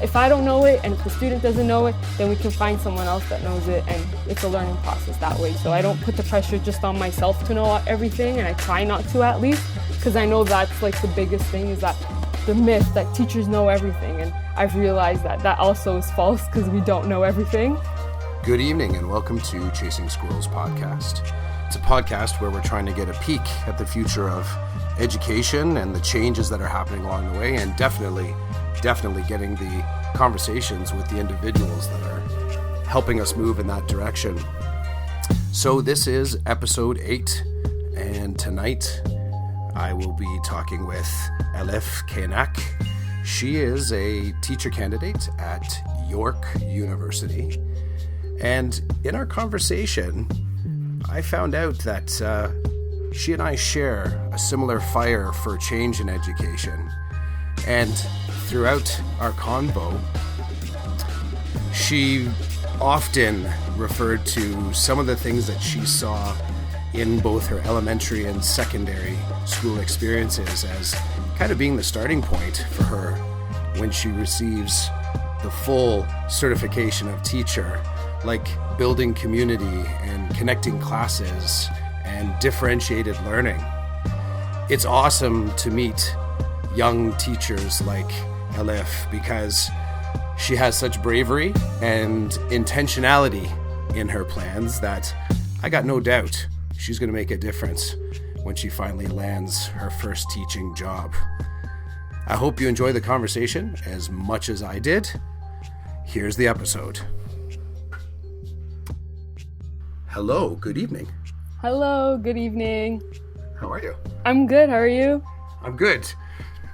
if I don't know it and if the student doesn't know it, then we can find someone else that knows it, and it's a learning process that way. So I don't put the pressure just on myself to know everything, and I try not to, at least, because I know that's like the biggest thing, is that the myth that teachers know everything, and I've realized that that also is false because we don't know everything. Good evening and welcome to Chasing Squirrels podcast. It's a podcast where we're trying to get a peek at the future of education and the changes that are happening along the way, and definitely getting the conversations with the individuals that are helping us move in that direction. So this is episode 8, and tonight I will be talking with Elif Kaynak. She is a teacher candidate at York University. And in our conversation, I found out that she and I share a similar fire for change in education. And throughout our convo, she often referred to some of the things that she saw in both her elementary and secondary school experiences as kind of being the starting point for her when she receives the full certification of teacher, like building community and connecting classes and differentiated learning. It's awesome to meet young teachers like Elif because she has such bravery and intentionality in her plans that I got no doubt she's going to make a difference when she finally lands her first teaching job. I hope you enjoy the conversation as much as I did. Here's the episode. Hello, good evening. Hello, good evening. How are you? I'm good, how are you? I'm good.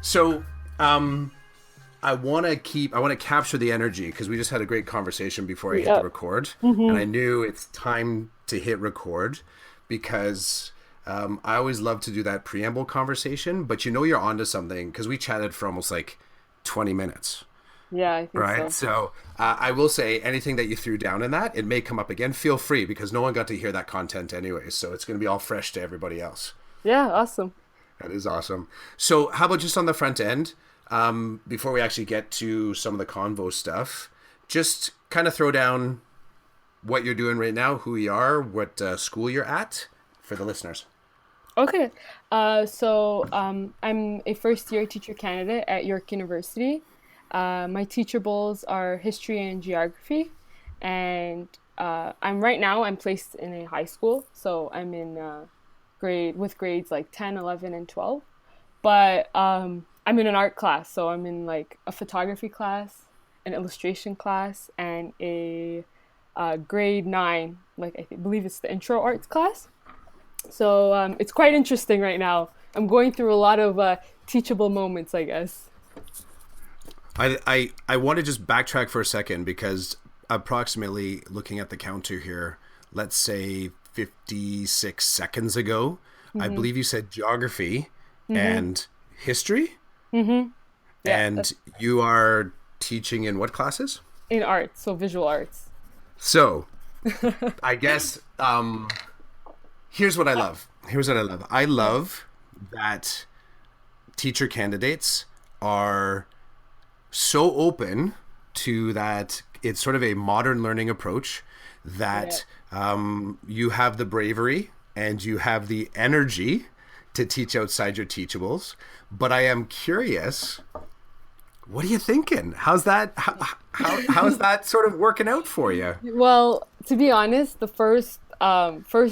So, I want to capture the energy because we just had a great conversation before I hit the record. Mm-hmm. And I knew it's time to hit record because I always love to do that preamble conversation, but you know you're onto something because we chatted for almost like 20 minutes. Yeah, I think right? So I will say anything that you threw down in that, it may come up again. Feel free because no one got to hear that content anyway. So it's going to be all fresh to everybody else. Yeah, awesome. That is awesome. So how about just on the front end, before we actually get to some of the convo stuff, just kind of throw down what you're doing right now, who you are, what school you're at for the listeners. Okay. So I'm a first-year teacher candidate at York University. My teacher bowls are history and geography, and I'm placed in a high school, so I'm in grades like 10, 11, and 12. But I'm in an art class, so I'm in like a photography class, an illustration class, and a grade 9, like I believe it's the intro arts class. So it's quite interesting right now. I'm going through a lot of teachable moments, I guess. I want to just backtrack for a second because approximately looking at the counter here, let's say 56 seconds ago, mm-hmm. I believe you said geography mm-hmm. and history. Mm-hmm. Yeah, and you are teaching in what classes? In arts, so visual arts. So I guess here's what I love. I love that teacher candidates are so open to that. It's sort of a modern learning approach that you have the bravery and you have the energy to teach outside your teachables. But I am curious, what are you thinking? How's that? How's that sort of working out for you? Well, to be honest, the first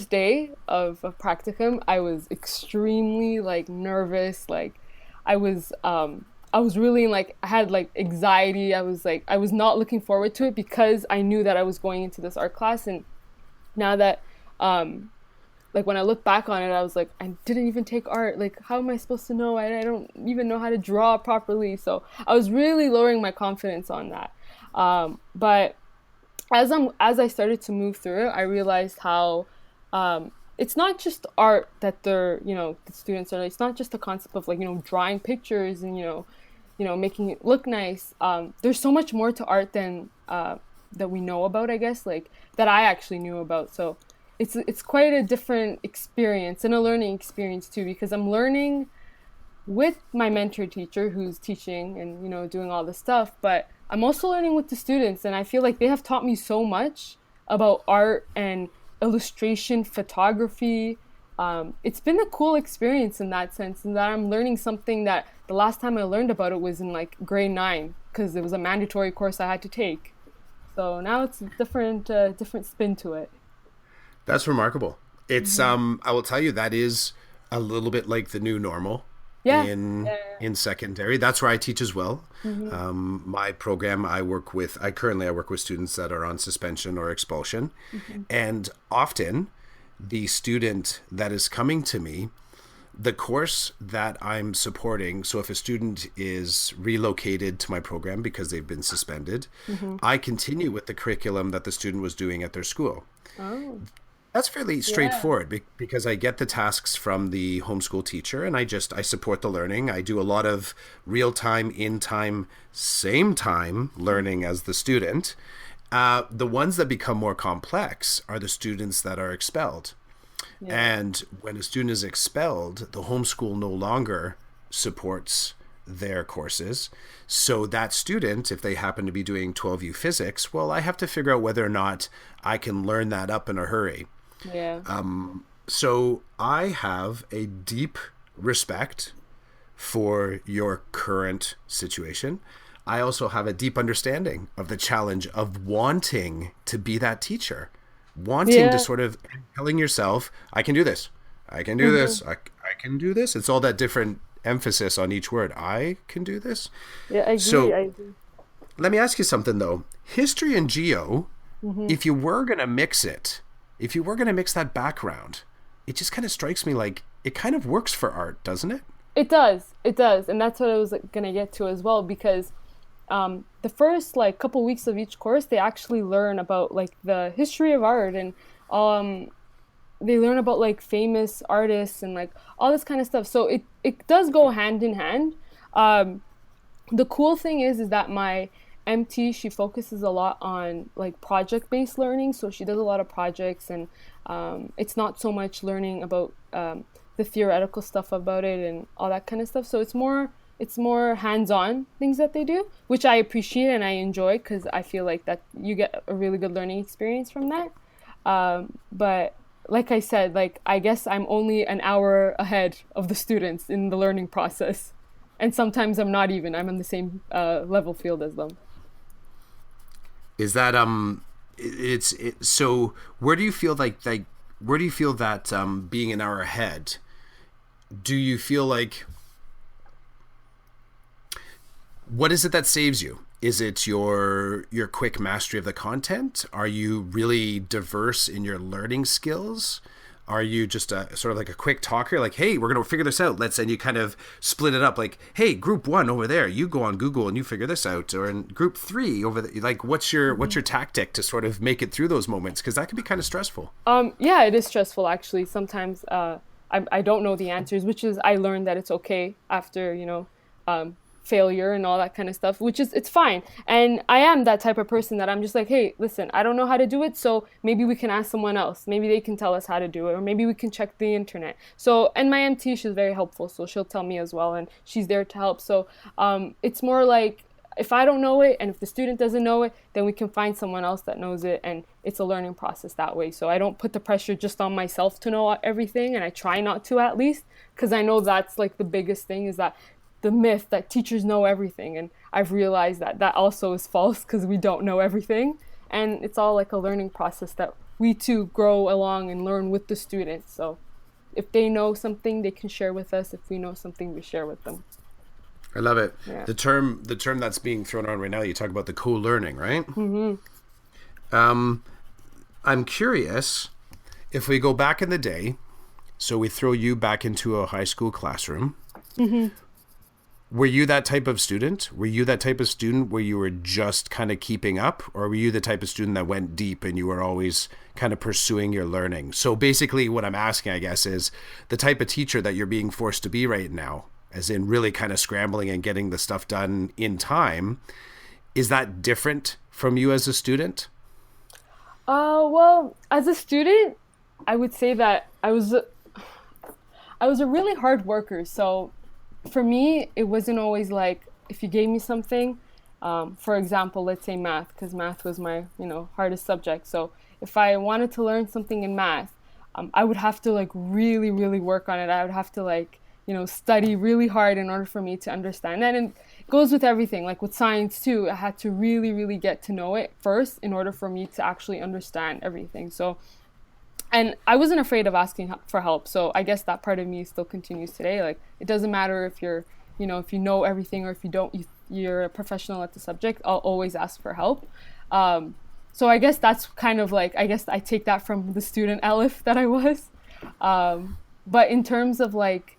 day of practicum, I was extremely nervous. I was really I had anxiety. I was not looking forward to it because I knew that I was going into this art class. And now that, when I look back on it, I was like, I didn't even take art. How am I supposed to know? I don't even know how to draw properly. So I was really lowering my confidence on that. But as I started to move through it, I realized how, it's not just art that the students are, it's not just the concept of drawing pictures and, making it look nice. There's so much more to art than that we know about, I guess, that I actually knew about. So it's quite a different experience and a learning experience too, because I'm learning with my mentor teacher who's teaching and doing all this stuff, but I'm also learning with the students, and I feel like they have taught me so much about art and illustration, photography. It's been a cool experience in that sense, and that I'm learning something that the last time I learned about it was in like grade 9 because it was a mandatory course I had to take. So now it's a different spin to it. That's remarkable. It's Hmm. I will tell you that is a little bit like the new normal Yeah. in Yeah. in secondary. That's where I teach as well. Hmm. My program I work with students that are on suspension or expulsion, Hmm. and often the student that is coming to me, the course that I'm supporting, so if a student is relocated to my program because they've been suspended, Hmm. I continue with the curriculum that the student was doing at their school. Oh. That's fairly Yeah. straightforward because I get the tasks from the homeschool teacher and I support the learning. I do a lot of real time, in time, same time learning as the student. The ones that become more complex are the students that are expelled. Yeah. And when a student is expelled, the homeschool no longer supports their courses. So that student, if they happen to be doing 12U physics, well, I have to figure out whether or not I can learn that up in a hurry. Yeah. So I have a deep respect for your current situation. I also have a deep understanding of the challenge of wanting to be that teacher, wanting to Yeah. sort of telling yourself, I can do this. I can do Hmm. this. I can do this. It's all that different emphasis on each word. I can do this. Yeah, I agree. So I agree. let me ask you something though. History and geo, Hmm. if you were going to mix it, if you were going to mix that background, it just kind of strikes me like it kind of works for art, doesn't it? It does. It does. And that's what I was like, gonna get to as well because the first like couple weeks of each course they actually learn about like the history of art and um they learn about like famous artists and like all this kind of stuff. So it does go hand in hand. Um the cool thing is that my MT she focuses a lot on like project based learning, so she does a lot of projects and it's not so much learning about the theoretical stuff about it and all that kind of stuff. So it's more hands on things that they do, which I appreciate and I enjoy because I feel like that you get a really good learning experience from that. But like I said, like I guess I'm only an hour ahead of the students in the learning process, and sometimes I'm not even. I'm in the same level field as them. Is that so where do you feel like where do you feel that being an hour ahead, do you feel like what is it that saves you? Is it your quick mastery of the content? Are you really diverse in your learning skills? Are you just a sort of like a quick talker, like, hey, we're gonna figure this out? Let's and you kind of split it up, like, hey, group one over there, you go on Google and you figure this out, or in group three over there, like, what's your tactic to sort of make it through those moments? Because that can be kind of stressful. Yeah, it is stressful actually. Sometimes I don't know the answers, which is I learned that it's okay after um, failure and all that kind of stuff, which is it's fine. And I am that type of person that I'm just like, hey, listen, I don't know how to do it, so maybe we can ask someone else. Maybe they can tell us how to do it, or maybe we can check the internet. So, and my MT, she's very helpful, so she'll tell me as well, and she's there to help. So, it's more like if I don't know it and if the student doesn't know it, then we can find someone else that knows it and it's a learning process that way. So I don't put the pressure just on myself to know everything and I try not to at least because I know that's like the biggest thing is that the myth that teachers know everything and I've realized that that also is false because we don't know everything and it's all like a learning process that we too grow along and learn with the students. So if they know something, they can share with us. If we know something, we share with them. I love it. Yeah. The term that's being thrown around right now, you talk about the co-learning, right? Mm-hmm. I'm curious if we go back in the day, so we throw you back into a high school classroom. Mm-hmm. Were you that type of student? Were you that type of student where you were just kind of keeping up? Or were you the type of student that went deep and you were always kind of pursuing your learning? So basically, what I'm asking, I guess, is the type of teacher that you're being forced to be right now, as in really kind of scrambling and getting the stuff done in time, is that different from you as a student? Well, as a student, I would say that I was a really hard worker. So for me, it wasn't always like if you gave me something, for example, let's say math, because math was my, hardest subject. So if I wanted to learn something in math, I would have to like really, really work on it. I would have to like, study really hard in order for me to understand that. And it goes with everything, like with science too. I had to really, really get to know it first in order for me to actually understand everything. So and I wasn't afraid of asking for help. So I guess that part of me still continues today. Like it doesn't matter if you're, if you know everything or if you don't, you're a professional at the subject. I'll always ask for help. So I guess that's kind of like, I guess I take that from the student Elif that I was. But in terms of like,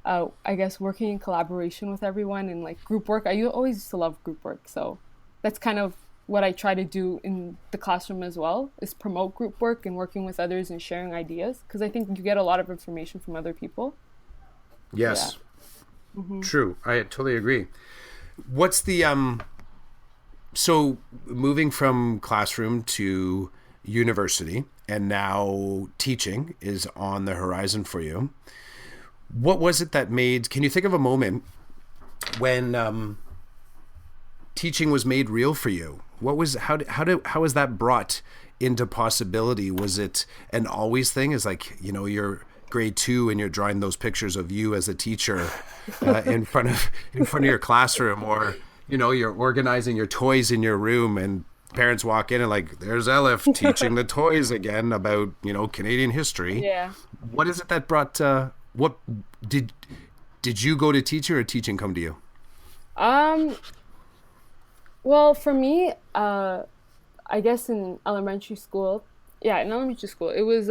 I guess working in collaboration with everyone and like group work, I always used to love group work. So that's kind of what I try to do in the classroom as well, is promote group work and working with others and sharing ideas, because I think you get a lot of information from other people. Yes, Yeah. true. I totally agree. What's the so moving from classroom to university and now teaching is on the horizon for you. What was it that made, can you think of a moment when teaching was made real for you? What was, how was that brought into possibility? Was it an always thing? Is like, you're grade 2 and you're drawing those pictures of you as a teacher in front of your classroom, or you're organizing your toys in your room and parents walk in and like, there's Elif teaching the toys again about Canadian history. Yeah. What is it that brought what did you go to teaching or teaching come to you? Well, for me, I guess in elementary school, it was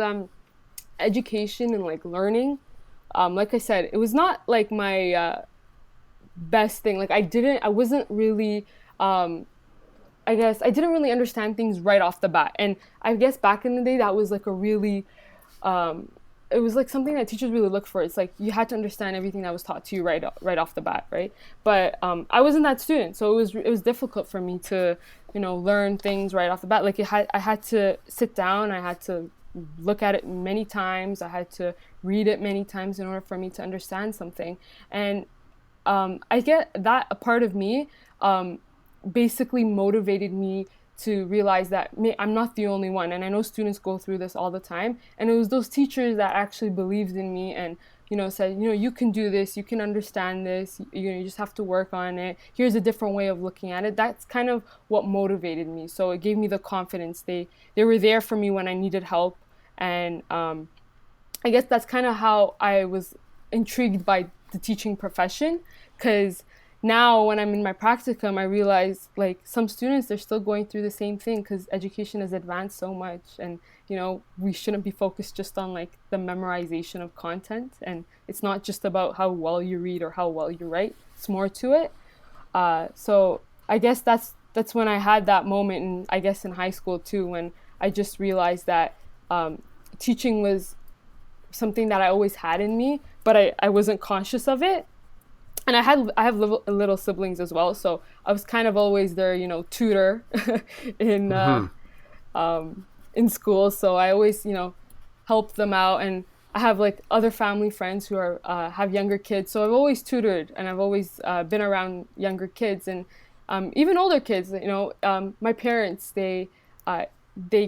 education and like learning. Like I said, it was not like my best thing. Like I wasn't really, I guess I didn't really understand things right off the bat. And I guess back in the day, that was like a really, it was like something that teachers really look for. It's like you had to understand everything that was taught to you right off the bat, right? But I wasn't that student, so it was difficult for me to learn things right off the bat. Like I had to sit down, I had to look at it many times, I had to read it many times in order for me to understand something. And I get that a part of me basically motivated me to realize that I'm not the only one. And I know students go through this all the time. And it was those teachers that actually believed in me and, said, you can do this, you can understand this, you just have to work on it. Here's a different way of looking at it. That's kind of what motivated me. So it gave me the confidence. They were there for me when I needed help. And I guess that's kind of how I was intrigued by the teaching profession, because now when I'm in my practicum, I realize like some students, they're still going through the same thing because education has advanced so much. And, we shouldn't be focused just on like the memorization of content. And it's not just about how well you read or how well you write. It's more to it. So I guess that's when I had that moment, and I guess in high school too, when I just realized that teaching was something that I always had in me, but I wasn't conscious of it. And I have little siblings as well, so I was kind of always their tutor in school. So I always helped them out, and I have like other family friends who are have younger kids, so I've always tutored and I've always been around younger kids and even older kids. My parents, they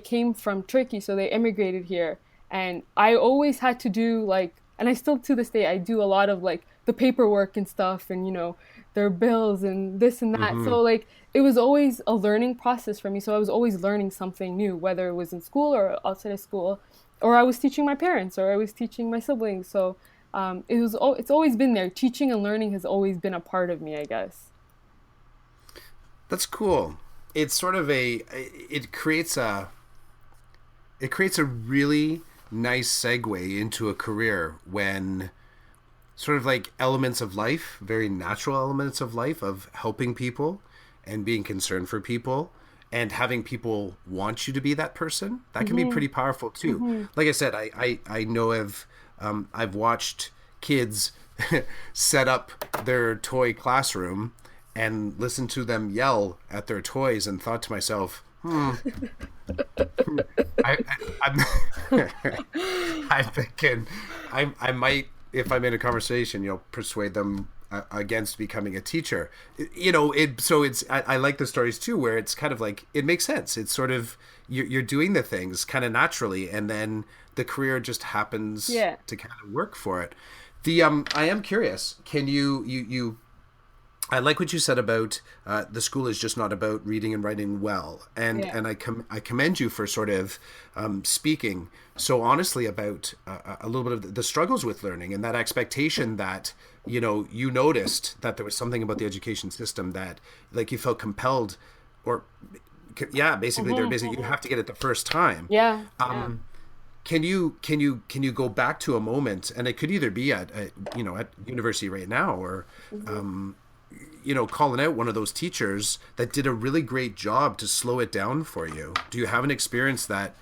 came from Turkey, so they immigrated here, and I always had to do like, and I still to this day I do a lot of like the paperwork and stuff, and their bills and this and that. So like it was always a learning process for me. So I was always learning something new, whether it was in school or outside of school, or I was teaching my parents or I was teaching my siblings. So it's always been there. Teaching and learning has always been a part of me, I guess. That's cool. It's sort of it creates a really nice segue into a career when sort of like elements of life, very natural elements of life, of helping people and being concerned for people and having people want you to be that person, that can be pretty powerful too. Like I said, I know I've watched kids set up their toy classroom and listen to them yell at their toys and thought to myself, I'm I'm thinking I might if I'm in a conversation, persuade them against becoming a teacher. I like the stories too, where it's kind of like, it makes sense. It's sort of, you're doing the things kind of naturally, and then the career just happens Yeah. to kind of work for it. I am curious, can you I like what you said about the school is just not about reading and writing well, and Yeah. I commend you for sort of speaking so honestly about a little bit of the struggles with learning, and that expectation that you noticed that there was something about the education system that, like, you felt compelled, or yeah, basically you have to get it the first time. Yeah. Yeah. Can you go back to a moment, and it could either be at university right now, or calling out one of those teachers that did a really great job to slow it down for you? Do you have an experience that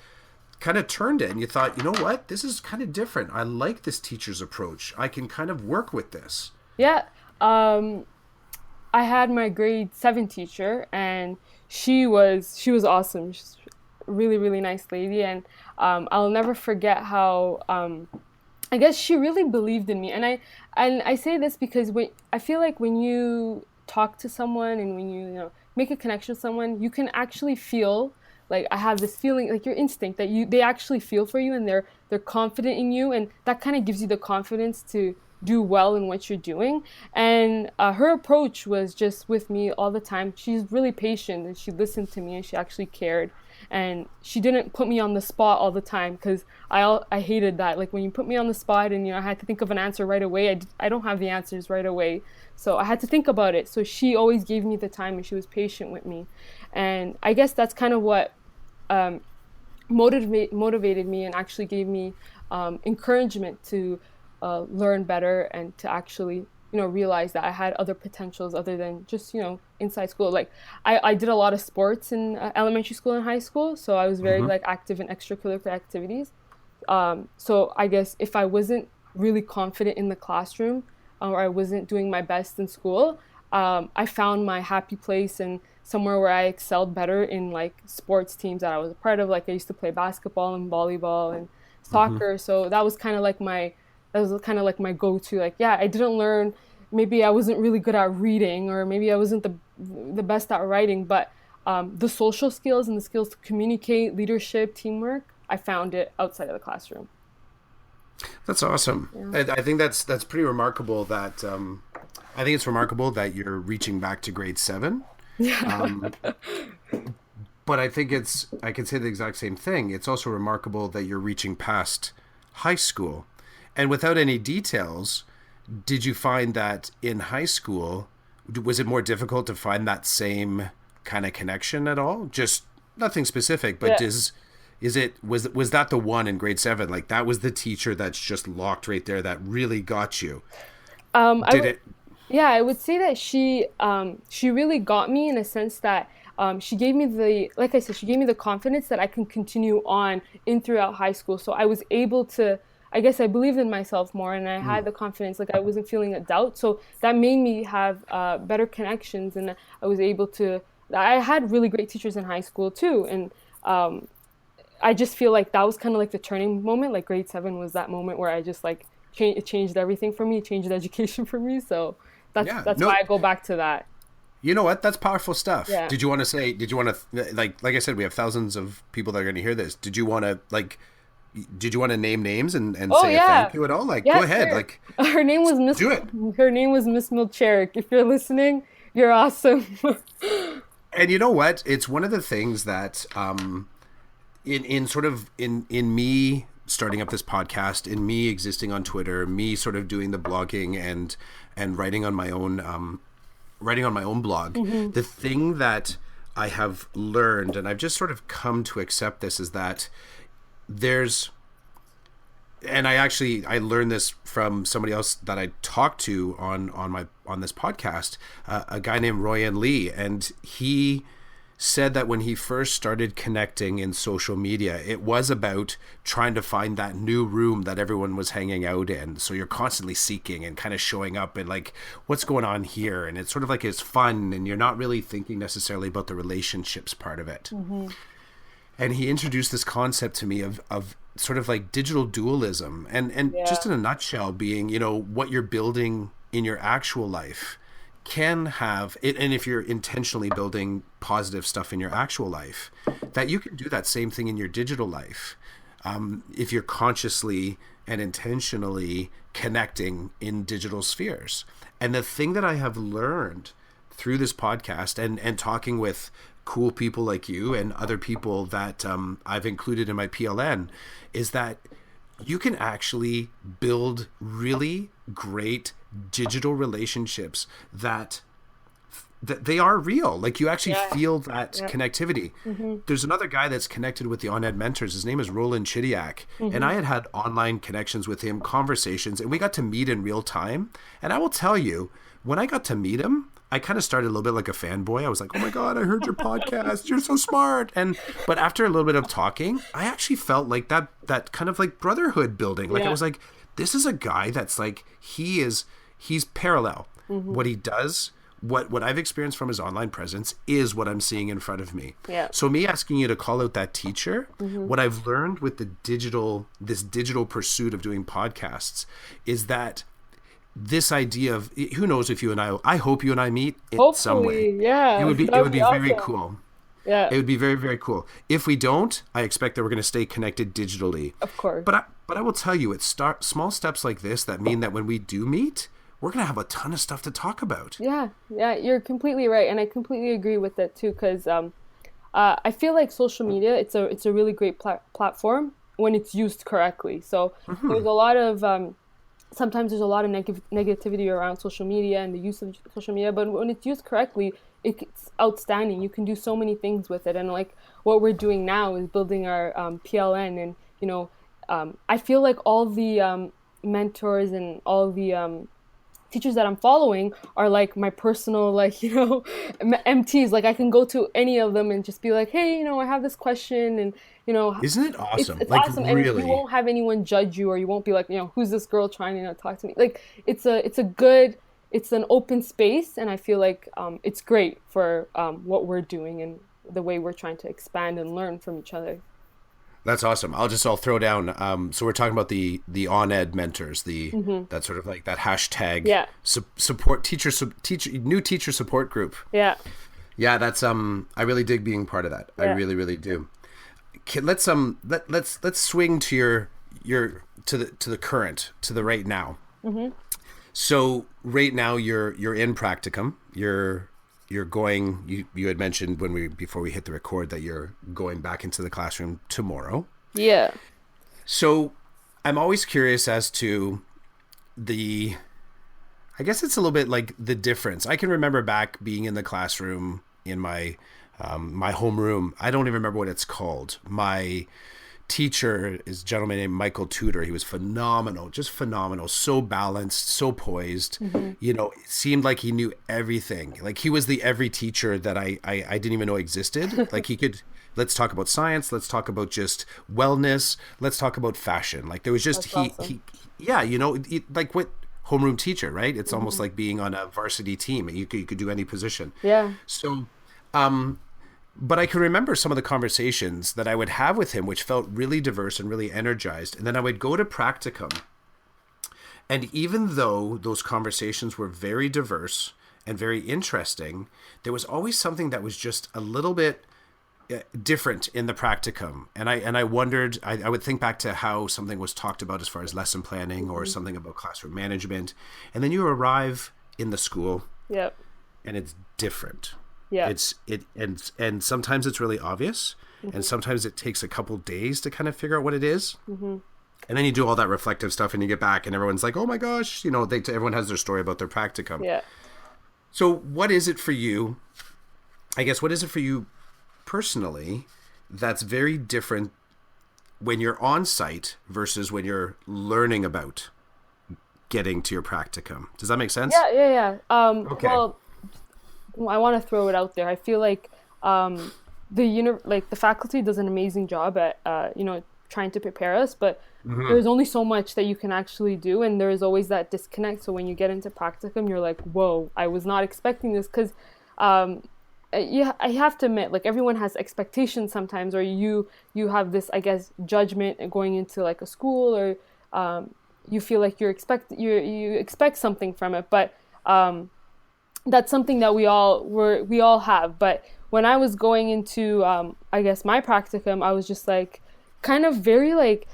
kind of turned it and you thought, you know what, this is kind of different. I like this teacher's approach. I can kind of work with this. Yeah. I had my grade 7 teacher, and she was awesome. She's a really, really nice lady, and I'll never forget how I guess she really believed in me. And I say this because I feel like when you talk to someone, and when you make a connection with someone, you can actually feel, like, I have this feeling, like your instinct, that they actually feel for you, and they're confident in you, and that kind of gives you the confidence to do well in what you're doing. And her approach was just with me all the time. She's really patient, and she listened to me, and she actually cared. And she didn't put me on the spot all the time, because I hated that. Like, when you put me on the spot, and I had to think of an answer right away, I don't have the answers right away, so I had to think about it. So she always gave me the time, and she was patient with me. And I guess that's kind of what motivated me, and actually gave me encouragement to learn better, and to actually realize that I had other potentials other than just inside school. Like, I did a lot of sports in elementary school and high school, so I was very like active in extracurricular activities. So I guess if I wasn't really confident in the classroom, or I wasn't doing my best in school, I found my happy place, and somewhere where I excelled better in like sports teams that I was a part of. Like, I used to play basketball and volleyball and soccer, so that was kind of like my go-to. Like, yeah, I didn't learn, maybe I wasn't really good at reading, or maybe I wasn't the best at writing, but the social skills and the skills to communicate, leadership, teamwork, I found it outside of the classroom. That's awesome. Yeah. I think that's pretty remarkable. That I think it's remarkable that you're reaching back to grade 7. Um, but I think I can say the exact same thing. It's also remarkable that you're reaching past high school. And without any details, did you find that in high school, was it more difficult to find that same kind of connection at all? Just nothing specific, but Yeah. was that the one in grade 7? Like, that was the teacher that's just locked right there that really got you? I Did would, it? yeah, I would say that she really got me, in a sense that she gave me like I said, she gave me the confidence that I can continue on in throughout high school. So I was able to, I guess I believed in myself more, and I had the confidence, like I wasn't feeling a doubt. So that made me have better connections, and I was able to, I had really great teachers in high school too. And I just feel like that was kind of like the turning moment. Like, grade 7 was that moment where I just like it changed everything for me, it changed education for me. So Yeah. that's No. why I go back to that. You know what? That's powerful stuff. Yeah. Did you want to say? Did you want to like I said, we have thousands of people that are going to hear this. Did you want to Did you want to name names and Oh say a yeah. thank you at all? Like, Yeah, go ahead. sure. Like, Her name was do it. Miss Milcherik. If you're listening, you're awesome. And you know what? It's one of the things that in sort of in me starting up this podcast, in me existing on Twitter, me sort of doing the blogging and writing on my own blog, the thing that I have learned, and I've just sort of come to accept this, is that there's, and I learned this from somebody else that I talked to on this podcast, a guy named Royan Lee, and he said that when he first started connecting in social media, it was about trying to find that new room that everyone was hanging out in. So you're constantly seeking and kind of showing up and like, what's going on here? And it's sort of like, it's fun, and you're not really thinking necessarily about the relationships part of it. and he introduced this concept to me of sort of like digital dualism, and Yeah. just in a nutshell being, what you're building in your actual life can have it, and if you're intentionally building positive stuff in your actual life, that you can do that same thing in your digital life, if you're consciously and intentionally connecting in digital spheres. And the thing that I have learned through this podcast and talking with cool people like you and other people that I've included in my PLN is that you can actually build really great digital relationships that they are real. Like you actually Yeah. feel that Yeah. connectivity. Mm-hmm. There's another guy that's connected with the On Ed mentors. His name is Roland Chidiak. And Mm-hmm. I had online connections with him, conversations, and we got to meet in real time. And I will tell you, when I got to meet him, I kind of started a little bit like a fanboy. I was like, "Oh my God, I heard your podcast. You're so smart." But after a little bit of talking, I actually felt like that kind of like brotherhood building. Like I Yeah. was like, this is a guy that's like he's parallel. Mm-hmm. What he does, what I've experienced from his online presence is what I'm seeing in front of me. Yeah. So me asking you to call out that teacher, Mm-hmm. what I've learned with this digital pursuit of doing podcasts is that this idea of, who knows if you and I hope you and I meet in some way. Hopefully, yeah, It that would would be be very awesome. cool. Yeah, It would be very, very cool. If we don't, I expect that we're going to stay connected digitally. of course. But I will tell you, it's small steps like this that mean that when we do meet, we're going to have a ton of stuff to talk about. Yeah, yeah, you're completely right, and I completely agree with that too. Because I feel like social media, it's a really great platform when it's used correctly. So there's a lot of sometimes there's a lot of negativity around social media and the use of social media, but when it's used correctly, it's outstanding. You can do so many things with it, and like what we're doing now is building our PLN, and I feel like all the mentors and all the teachers that I'm following are like my personal, like, MTs. Like I can go to any of them and just be like, hey, I have this question, and Isn't it it's awesome? it's Like awesome, and you really. won't have anyone judge you, or you won't be like, who's this girl trying to talk to me? Like it's an open space, and I feel like it's great for what we're doing and the way we're trying to expand and learn from each other. That's awesome. I'll throw down. So we're talking about the on ed mentors, the Hmm. that sort of like that hashtag Yeah, support teacher new teacher support group. yeah, Yeah, that's I really dig being part of that. I yeah. really, really do. Okay, let's swing to your to the current, to the right now. Hmm. So right now you're in practicum. You're going. You had mentioned before we hit the record that you're going back into the classroom tomorrow. Yeah. So I'm always curious as to the. I guess it's a little bit like the difference. I can remember back being in the classroom in my homeroom. I don't even remember what it's called. My teacher is a gentleman named Michael Tudor. He was phenomenal, just phenomenal, so balanced, so poised. Hmm. It seemed like he knew everything. Like he was the every teacher that I didn't even know existed. Like he could, let's talk about science, let's talk about just wellness, let's talk about fashion. Like there was just, That's awesome. yeah, like what homeroom teacher, right? It's almost Hmm. like being on a varsity team. You could do any position. Yeah. So, but I can remember some of the conversations that I would have with him, which felt really diverse and really energized. And then I would go to practicum. And even though those conversations were very diverse and very interesting, there was always something that was just a little bit different in the practicum. And I wondered, I would think back to how something was talked about as far as lesson planning or something about classroom management. And then you arrive in the school Yep. and it's different. Yeah. And sometimes it's really obvious, and sometimes it takes a couple days to kind of figure out what it is. Hmm. And then you do all that reflective stuff, and you get back, and everyone's like, "Oh my gosh!" Everyone has their story about their practicum. Yeah. So, what is it for you? I guess what is it for you personally that's very different when you're on site versus when you're learning about getting to your practicum? Does that make sense? Yeah. Yeah. Yeah. Okay. Well, I want to throw it out there. I feel like the faculty does an amazing job at trying to prepare us, but there's only so much that you can actually do, and there's always that disconnect. So when you get into practicum, you're like, "Whoa, I was not expecting this," because yeah, I have to admit, like everyone has expectations sometimes, or you have this, I guess, judgment going into like a school, or you feel like you expect something from it, but um, that's something that we all have. But when I was going into I guess my practicum, I was just like kind of very like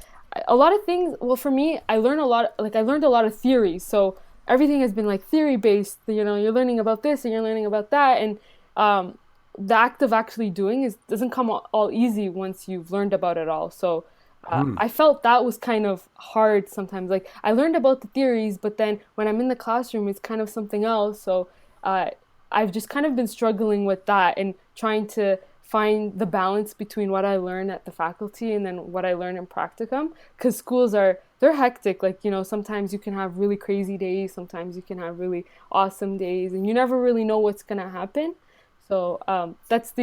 a lot of things. Well, for me, I learned a lot of theories. So everything has been like theory based. You know, you're learning about this and you're learning about that, and um, the act of actually doing is doesn't come all easy once you've learned about it all. So I felt that was kind of hard sometimes. Like I learned about the theories, but then when I'm in the classroom, it's kind of something else. So uh, I've just kind of been struggling with that and trying to find the balance between what I learn at the faculty and then what I learn in practicum. Because schools they're hectic. Like, you know, sometimes you can have really crazy days, sometimes you can have really awesome days, and you never really know what's gonna happen. So that's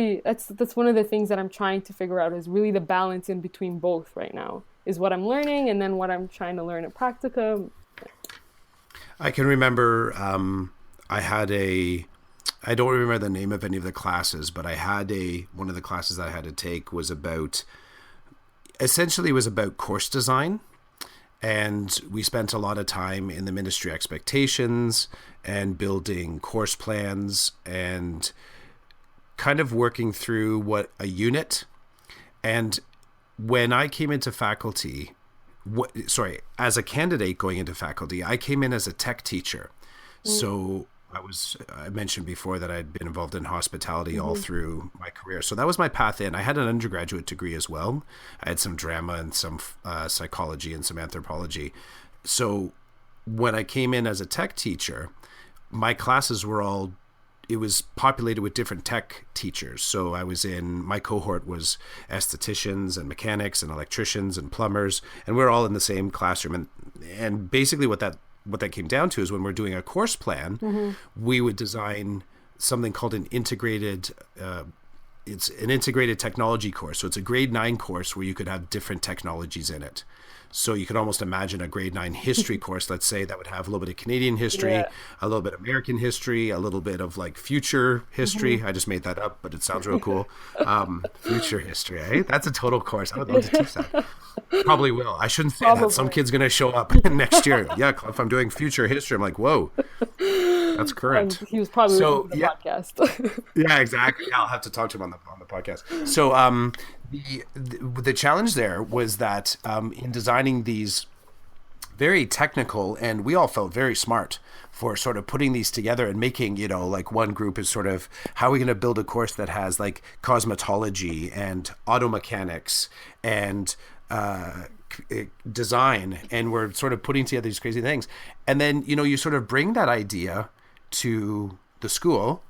one of the things that I'm trying to figure out is really the balance in between both right now is what I'm learning and then what I'm trying to learn at practicum. I can remember I had I don't remember the name of any of the classes, but I had one of the classes that I had to take was about, essentially was about course design. And we spent a lot of time in the ministry expectations and building course plans and kind of working through what a unit. And when I came into faculty, as a candidate going into faculty, I came in as a tech teacher. So I mentioned before that I'd been involved in hospitality all through my career. So that was my path in. I had an undergraduate degree as well. I had some drama and some psychology and some anthropology. So when I came in as a tech teacher, my classes it was populated with different tech teachers. So my cohort was estheticians and mechanics and electricians and plumbers, and we're all in the same classroom. And basically what that came down to is when we're doing a course plan, we would design something called it's an integrated technology course. So it's a grade 9 course where you could have different technologies in it. So you could almost imagine a grade 9 history course, let's say, that would have a little bit of Canadian history, Yeah. a little bit of American history, a little bit of like future history. I just made that up, but it sounds real cool. Future history, eh? That's a total course. I would love to teach that. Probably will. I shouldn't say that. Some Probably. kid's going to show up next year. Yeah, if I'm doing future history, I'm like, whoa, that's And current. he was probably So, listening to the yeah, podcast. yeah, exactly. Yeah, I'll have to talk to him on the podcast. So, the challenge there was that in designing these very technical, and we all felt very smart for sort of putting these together and making, like one group is sort of how are we going to build a course that has like cosmetology and auto mechanics and design, and we're sort of putting together these crazy things. And then, you sort of bring that idea to the school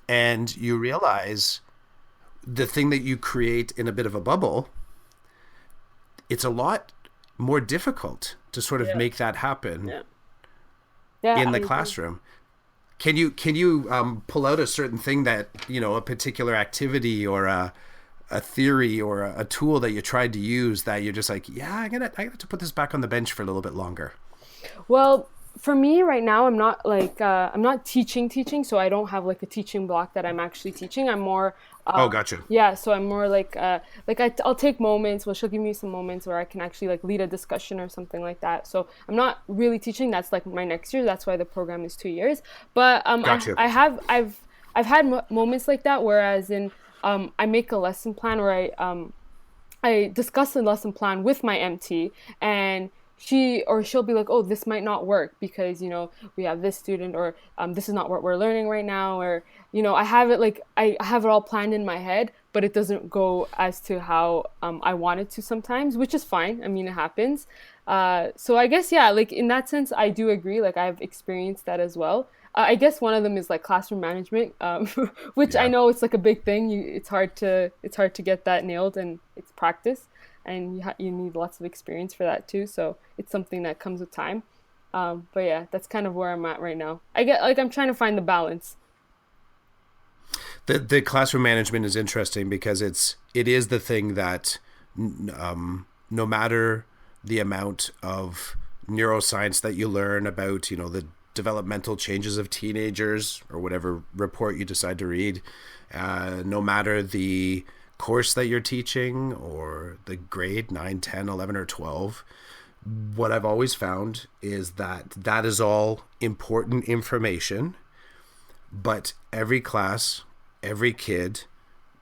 and you realize the thing that you create in a bit of a bubble, it's a lot more difficult to sort of Yeah. make that happen Yeah. Yeah, in I the agree. classroom. Can you pull out a certain thing that, a particular activity or a theory or a tool that you tried to use that you're just like, yeah, I got to put this back on the bench for a little bit longer. Well, for me right now, I'm not teaching, so I don't have like a teaching block that I'm actually teaching. I'm more Oh, gotcha. yeah, so I'm more I'll take moments. Well, she'll give me some moments where I can actually like lead a discussion or something like that. So I'm not really teaching. That's like my next year. That's why the program is 2 years. But Gotcha. I've had moments like that. Whereas in I make a lesson plan, or I discuss the lesson plan with my MT, and she'll be like, oh, this might not work because we have this student, or this is not what we're learning right now, or I have it all planned in my head, but it doesn't go as to how I want it to sometimes, which is fine. I mean, it happens. So I guess, yeah, like in that sense I do agree, like I've experienced that as well. I guess one of them is like classroom management, which I Yeah. know it's like a big thing. It's hard to get that nailed, and it's practice, and you need lots of experience for that too. So it's something that comes with time. But yeah, that's kind of where I'm at right now. I'm trying to find the balance. The classroom management is interesting because it is the thing that no matter the amount of neuroscience that you learn about, the developmental changes of teenagers or whatever report you decide to read, no matter the course that you're teaching or the grade 9, 10, 11, or 12. What I've always found is that that is all important information, but every class, every kid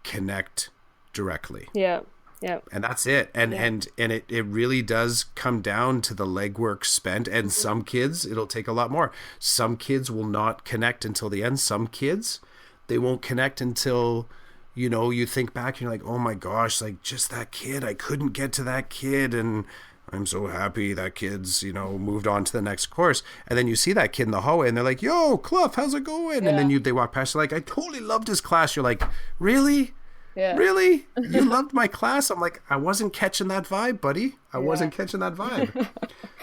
connect directly. Yeah. Yeah. And that's it. And it really does come down to the legwork spent. And some kids, it'll take a lot more. Some kids will not connect until the end. Some kids, they won't connect until, you know, you think back and you're like, oh my gosh, like just that kid, I couldn't get to that kid. And I'm so happy that kid's, you know, moved on to the next course. And then you see that kid in the hallway and they're like, yo, Clough, how's it going? Yeah. And then they walk past, you're like, I totally loved his class. You're like, really? Yeah. Really? You loved my class? I'm like, I wasn't catching that vibe, buddy. I wasn't catching that vibe.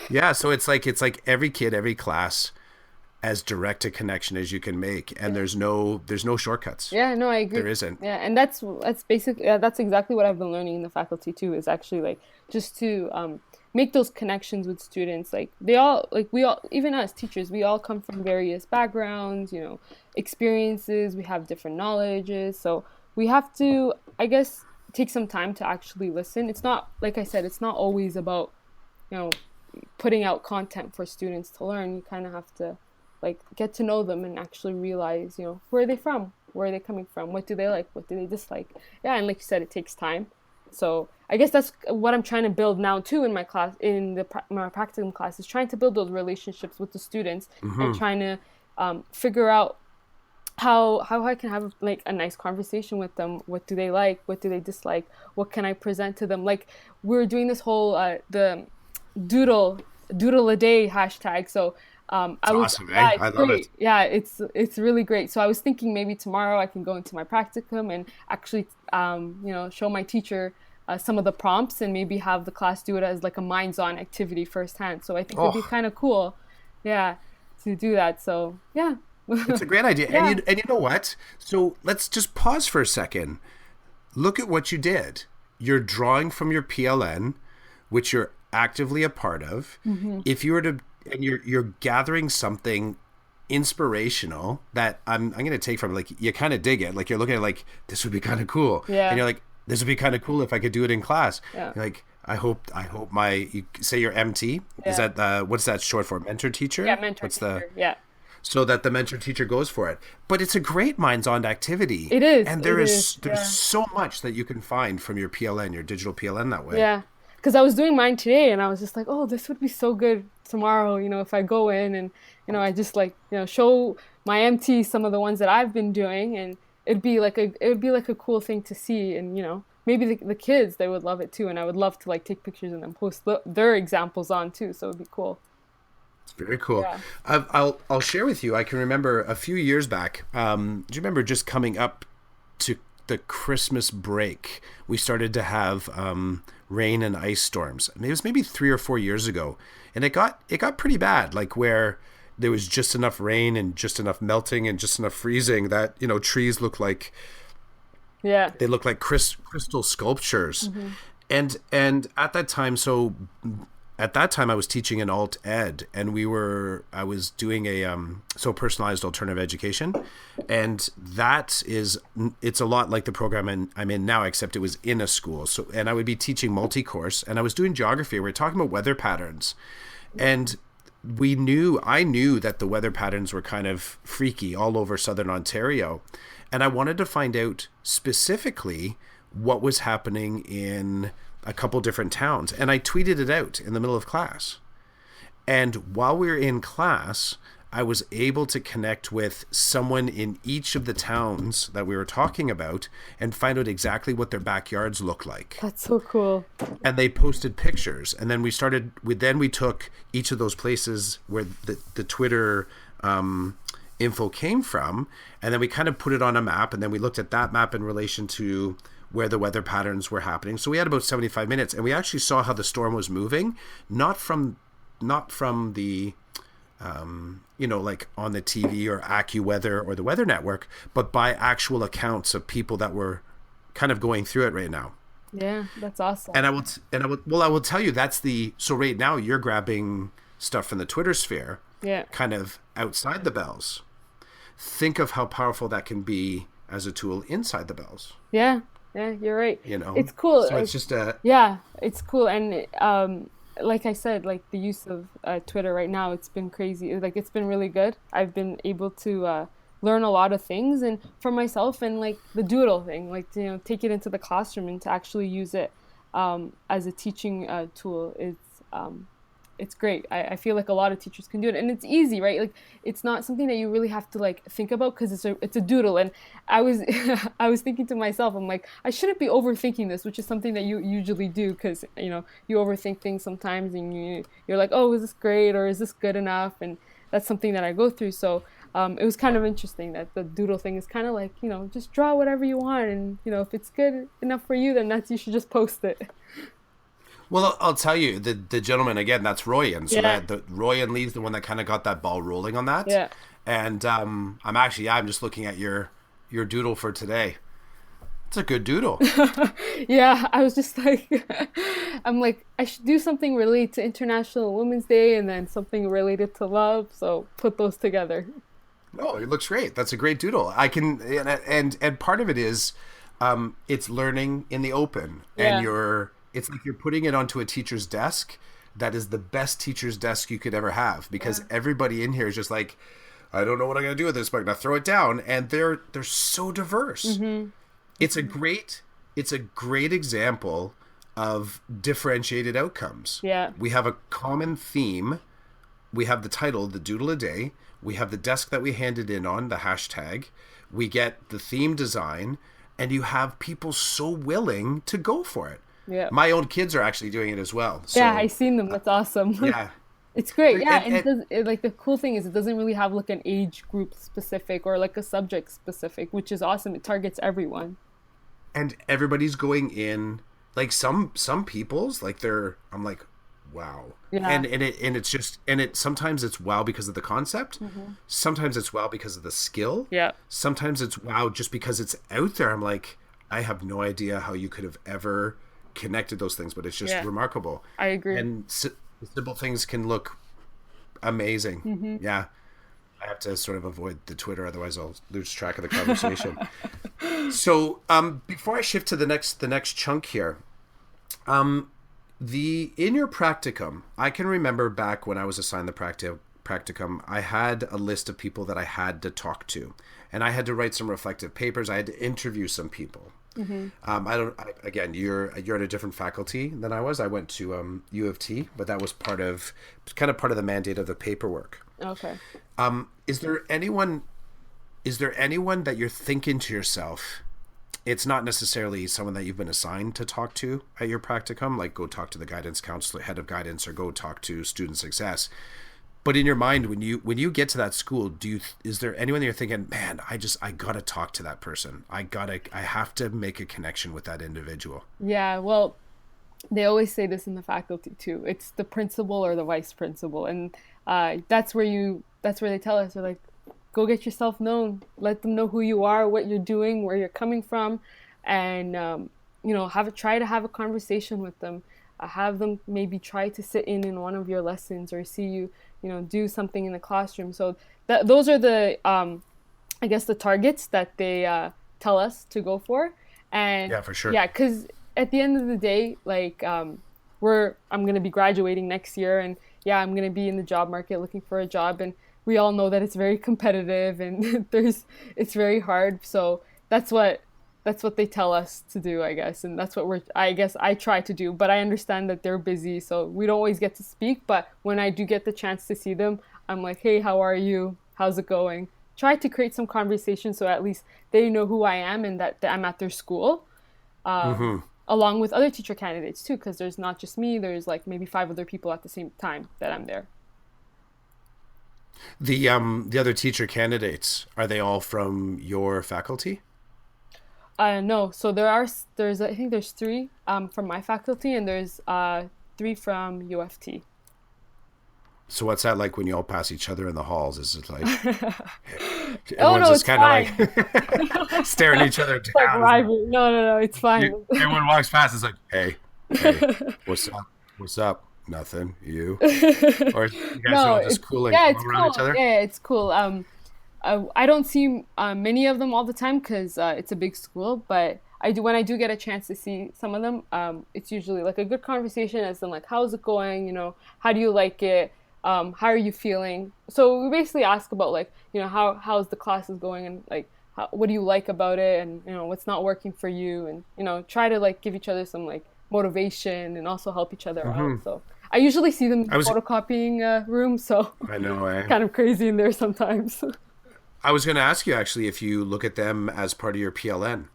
Yeah. So it's like every kid, every class, as direct a connection as you can make, and there's no shortcuts. Yeah, no, I agree. There isn't. Yeah, and that's basically that's exactly what I've been learning in the faculty too. Is actually like just to make those connections with students. Like we all, even as teachers, we all come from various backgrounds, you know, experiences. We have different knowledges, so we have to, I guess, take some time to actually listen. It's not, like I said, it's not always about, you know, putting out content for students to learn. You kind of have to like get to know them and actually realize, you know, where are they from? Where are they coming from? What do they like? What do they dislike? Yeah, and like you said, it takes time. So I guess that's what I'm trying to build now too in my class, in my practicum class, is trying to build those relationships with the students and trying to figure out how I can have like a nice conversation with them. What do they like? What do they dislike? What can I present to them? Like we're doing this whole the doodle a day hashtag. So awesome, eh? I love it. Yeah, it's really great. So I was thinking maybe tomorrow I can go into my practicum and actually you know, show my teacher some of the prompts and maybe have the class do it as like a minds-on activity firsthand. So I think it'd be kind of cool, yeah, to do that. So yeah. It's a great idea. Yeah. And you know what? So let's just pause for a second. Look at what you did. You're drawing from your PLN, which you're actively a part of. If you were to, and you're gathering something inspirational that I'm going to take from, like, you kind of dig it. Like you're looking at like, this would be kind of cool. Yeah. And you're like, this would be kind of cool if I could do it in class. Yeah. You're like, I hope you say your MT. Yeah. Is that, what's that short for? Mentor teacher? Yeah, mentor teacher. Yeah. So that the mentor teacher goes for it. But it's a great minds-on activity. It is. And there's so much that you can find from your PLN, your digital PLN that way. Yeah. Because I was doing mine today and I was just like, oh, this would be so good tomorrow, you know, if I go in and, you know, I just like, you know, show my MT some of the ones that I've been doing, and it'd be like a cool thing to see. And, you know, maybe the kids, they would love it too. And I would love to like take pictures and then post their examples on too. So it'd be cool. It's very cool. Yeah. I'll share with you. I can remember a few years back. Do you remember just coming up to the Christmas break? We started to have rain and ice storms. It was maybe 3 or 4 years ago, and it got pretty bad. Like where there was just enough rain and just enough melting and just enough freezing that, you know, trees look like they look like crystal sculptures. And at that time, at that time I was teaching in alt ed, and I was doing a personalized alternative education, and it's a lot like the program I'm in now, except it was in a school. So, and I would be teaching multi-course, and I was doing geography. We were talking about weather patterns, and I knew that the weather patterns were kind of freaky all over southern Ontario, and I wanted to find out specifically what was happening in a couple different towns, and I tweeted it out in the middle of class. And while we were in class, I was able to connect with someone in each of the towns that we were talking about and find out exactly what their backyards look like. That's so cool. And they posted pictures, and then we took each of those places where the Twitter info came from, and then we kind of put it on a map, and then we looked at that map in relation to where the weather patterns were happening. So we had about 75 minutes, and we actually saw how the storm was moving, not from the, you know, like on the TV or AccuWeather or the Weather Network, but by actual accounts of people that were kind of going through it right now. Yeah, that's awesome. And I will tell you, so right now you're grabbing stuff from the Twitter sphere. Yeah. kind of outside the bells, think of how powerful that can be as a tool inside the bells. Yeah. Yeah, you're right. You know, It's cool. so it's just a Yeah, it's cool. And like I said, like the use of Twitter right now, it's been crazy. Like it's been really good. I've been able to learn a lot of things and for myself, and like the doodle thing, like to, take it into the classroom and to actually use it as a teaching tool. It's great. I feel like a lot of teachers can do it, and it's easy, right? Like it's not something that you really have to like think about because it's a doodle. And I was I was thinking to myself, I'm like, I shouldn't be overthinking this, which is something that you usually do because you overthink things sometimes, and you're like, oh, is this great or is this good enough? And that's something that I go through. So it was kind of interesting that the doodle thing is kind of like, just draw whatever you want, and if it's good enough for you, then you should just post it. Well, I'll tell you, the gentleman, again, that's Royan. So Yeah. Royan Lee's the one that kind of got that ball rolling on that. Yeah. And I'm just looking at your doodle for today. It's a good doodle. Yeah, I was just like, I'm like, I should do something related to International Women's Day and then something related to love. So put those together. No, it looks great. That's a great doodle. I can, and part of it is, it's learning in the open, Yeah. and it's like you're putting it onto a teacher's desk. That is the best teacher's desk you could ever have, because everybody in here is just like, I don't know what I'm going to do with this, but I'm going to throw it down. And they're so diverse. Mm-hmm. It's a great example of differentiated outcomes. Yeah. We have a common theme. We have the title, the doodle a day. We have the desk that we handed in on, the hashtag. We get the theme design, and you have people so willing to go for it. Yeah. My own kids are actually doing it as well. So, Yeah, I seen them. That's awesome. yeah. It's great. Yeah, And- and like the cool thing is it doesn't really have like an age group specific or like a subject specific, which is awesome. It targets everyone. And everybody's going in, like some people's, like I'm like, wow. Yeah. And sometimes it's wow because of the concept. Sometimes it's wow because of the skill. Yeah. Sometimes it's wow just because it's out there. I'm like, I have no idea how you could have ever connected those things, but it's just Yeah. remarkable. I agree. And simple things can look amazing. Mm-hmm. Yeah. I have to sort of avoid the Twitter, otherwise I'll lose track of the conversation. So before I shift to the next chunk here, in your practicum, I can remember back when I was assigned the practicum, I had a list of people that I had to talk to, and I had to write some reflective papers. I had to interview some people. Again, you're at a different faculty than I was. I went to U of T, but that was part of the mandate of the paperwork. Okay. Is there anyone that you're thinking to yourself, it's not necessarily someone that you've been assigned to talk to at your practicum, like go talk to the guidance counselor, head of guidance, or go talk to student success, but in your mind, when you get to that school, is there anyone that you're thinking, man, I gotta talk to that person, I have to make a connection with that individual? Yeah, well, they always say this in the faculty too. It's the principal or the vice principal, and that's where they tell us, they're like, go get yourself known, let them know who you are, what you're doing, where you're coming from, and try to have a conversation with them. Have them maybe try to sit in one of your lessons or see you do something in the classroom. So those are the I guess the targets that they tell us to go for. And Yeah, for sure. yeah, because at the end of the day, like I'm going to be graduating next year, and yeah, I'm going to be in the job market looking for a job, and we all know that it's very competitive and it's very hard. So that's what they tell us to do, I guess. And that's what I try to do, but I understand that they're busy, so we don't always get to speak. But when I do get the chance to see them, I'm like, hey, how are you? How's it going? Try to create some conversation so at least they know who I am and that I'm at their school. Along with other teacher candidates too, because there's not just me, there's like maybe 5 other people at the same time that I'm there. The other teacher candidates, are they all from your faculty? No, so there's I think there's 3 from my faculty, and there's 3 from UFT. So what's that like when you all pass each other in the halls? Is it like Oh everyone's no, just it's kind fine. of like staring each other It's like down? rivalry. No, it's fine. Everyone walks past. It's like, hey, what's up? What's up? Nothing. You? Or you guys are No, all it's just cool and yeah, calm it's around cool. each other? Yeah, it's cool. I don't see many of them all the time because it's a big school, but I do when I do get a chance to see some of them. It's usually like a good conversation as in like, how's it going? How do you like it? How are you feeling? So we basically ask about like, how's the classes going and like, what do you like about it, and what's not working for you, and try to like give each other some like motivation and also help each other out. So I usually see them in I the was photocopying room, so I know kind of crazy in there sometimes. I was going to ask you actually if you look at them as part of your PLN.